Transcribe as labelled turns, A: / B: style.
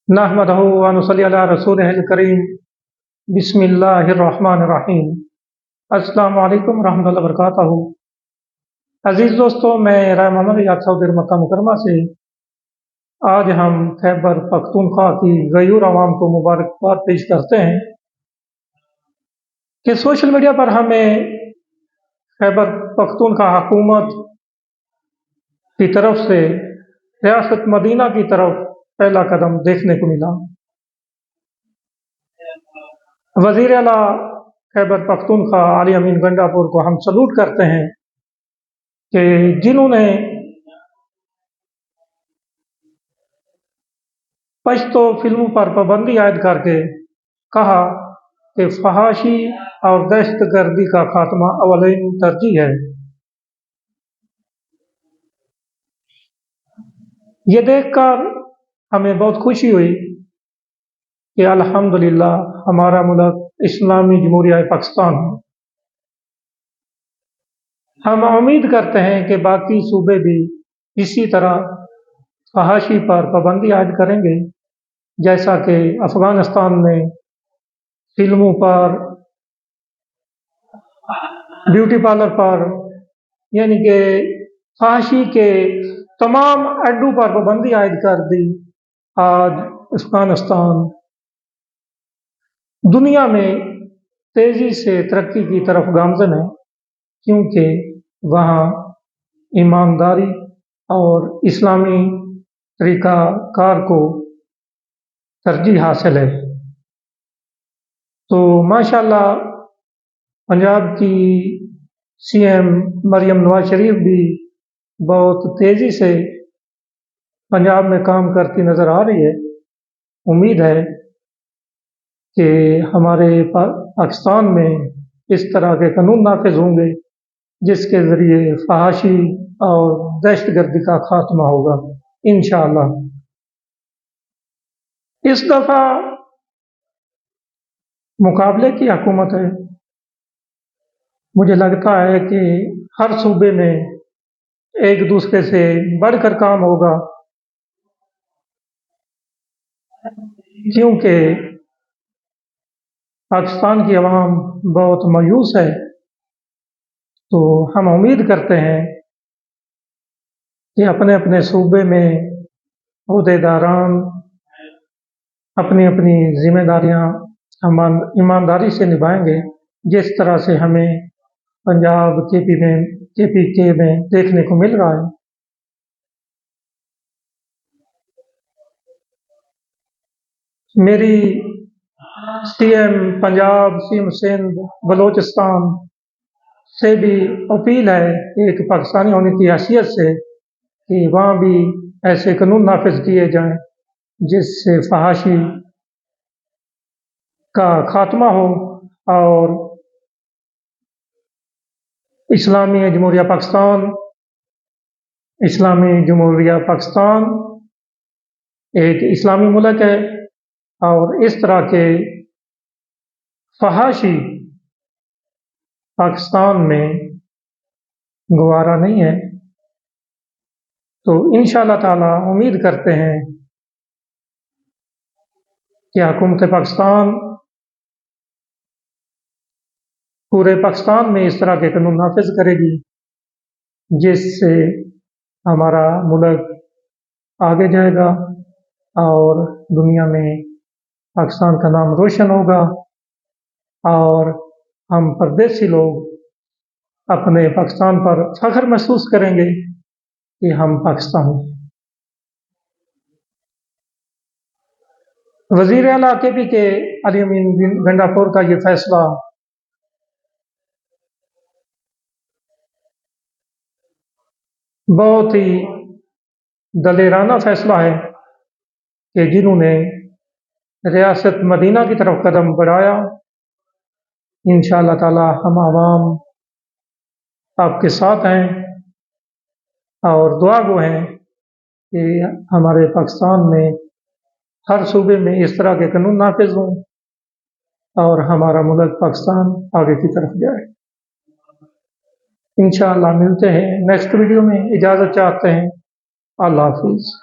A: نحمدہ و نصلی علی رسولہ الکریم بسم اللہ الرحمن الرحیم۔ السلام علیکم ورحمۃ اللہ وبرکاتہ۔ عزیز دوستو، میں رائے محمد یاد سعودی مکہ مکرمہ سے آج ہم خیبر پختونخوا کی غیور عوام کو مبارکباد پیش کرتے ہیں کہ سوشل میڈیا پر ہمیں خیبر پختونخوا حکومت کی طرف سے ریاست مدینہ کی طرف پہلا قدم دیکھنے کو ملا۔ وزیر اعلیٰ خیبر پختونخوا علی امین گنڈا پور کو ہم سلوٹ کرتے ہیں کہ جنہوں نے پشتو فلموں پر پابندی عائد کر کے کہا کہ فحاشی اور دہشت گردی کا خاتمہ اولین ترجیح ہے۔ یہ دیکھ کر ہمیں بہت خوشی ہوئی کہ الحمدللہ ہمارا ملک اسلامی جمہوریہ پاکستان ہے۔ ہم امید کرتے ہیں کہ باقی صوبے بھی اسی طرح فحاشی پر پابندی عائد کریں گے، جیسا کہ افغانستان میں فلموں پر، بیوٹی پارلر پر، یعنی کہ فحاشی کے تمام اڈوں پر پابندی عائد کر دی۔ آج افغانستان دنیا میں تیزی سے ترقی کی طرف گامزن ہے، کیونکہ وہاں ایمانداری اور اسلامی طریقہ کار کو ترجیح حاصل ہے۔ تو ماشاءاللہ پنجاب کی سی ایم مریم نواز شریف بھی بہت تیزی سے پنجاب میں کام کرتی نظر آ رہی ہے۔ امید ہے کہ ہمارے پاکستان میں اس طرح کے قانون نافذ ہوں گے جس کے ذریعے فحاشی اور دہشت گردی کا خاتمہ ہوگا انشاءاللہ۔ اس دفعہ مقابلے کی حکومت ہے۔ مجھے لگتا ہے کہ ہر صوبے میں ایک دوسرے سے بڑھ کر کام ہوگا، کیونکہ پاکستان کی عوام بہت مایوس ہے۔ تو ہم امید کرتے ہیں کہ اپنے اپنے صوبے میں عہدیداران اپنی اپنی ذمہ داریاں ایمانداری سے نبھائیں گے، جس طرح سے ہمیں پنجاب کے پی کے میں دیکھنے کو مل رہا ہے۔ میری C M Punjab, C M Sindh, Balochistan سے بھی اپیل ہے ایک پاکستانی ہونے کی حیثیت سے کہ وہاں بھی ایسے قانون نافذ کیے جائیں جس سے فحاشی کا خاتمہ ہو اور اسلامی جمہوریہ پاکستان ایک اسلامی ملک ہے، اور اس طرح کے فحاشی پاکستان میں گوارا نہیں ہے۔ تو انشاءاللہ تعالی امید کرتے ہیں کہ حکومت پاکستان پورے پاکستان میں اس طرح کے قانون نافذ کرے گی جس سے ہمارا ملک آگے جائے گا اور دنیا میں پاکستان کا نام روشن ہوگا، اور ہم پردیسی لوگ اپنے پاکستان پر فخر محسوس کریں گے کہ ہم پاکستانی ہیں۔ وزیر اعلیٰ کے پی کے علی امین گنڈا پور کا یہ فیصلہ بہت ہی دلیرانہ فیصلہ ہے کہ جنہوں نے ریاست مدینہ کی طرف قدم بڑھایا۔ انشاءاللہ تعالی ہم عوام آپ کے ساتھ ہیں اور دعا گو ہیں کہ ہمارے پاکستان میں ہر صوبے میں اس طرح کے قانون نافذ ہوں اور ہمارا ملک پاکستان آگے کی طرف جائے۔ انشاءاللہ ملتے ہیں نیکسٹ ویڈیو میں، اجازت چاہتے ہیں، اللہ حافظ۔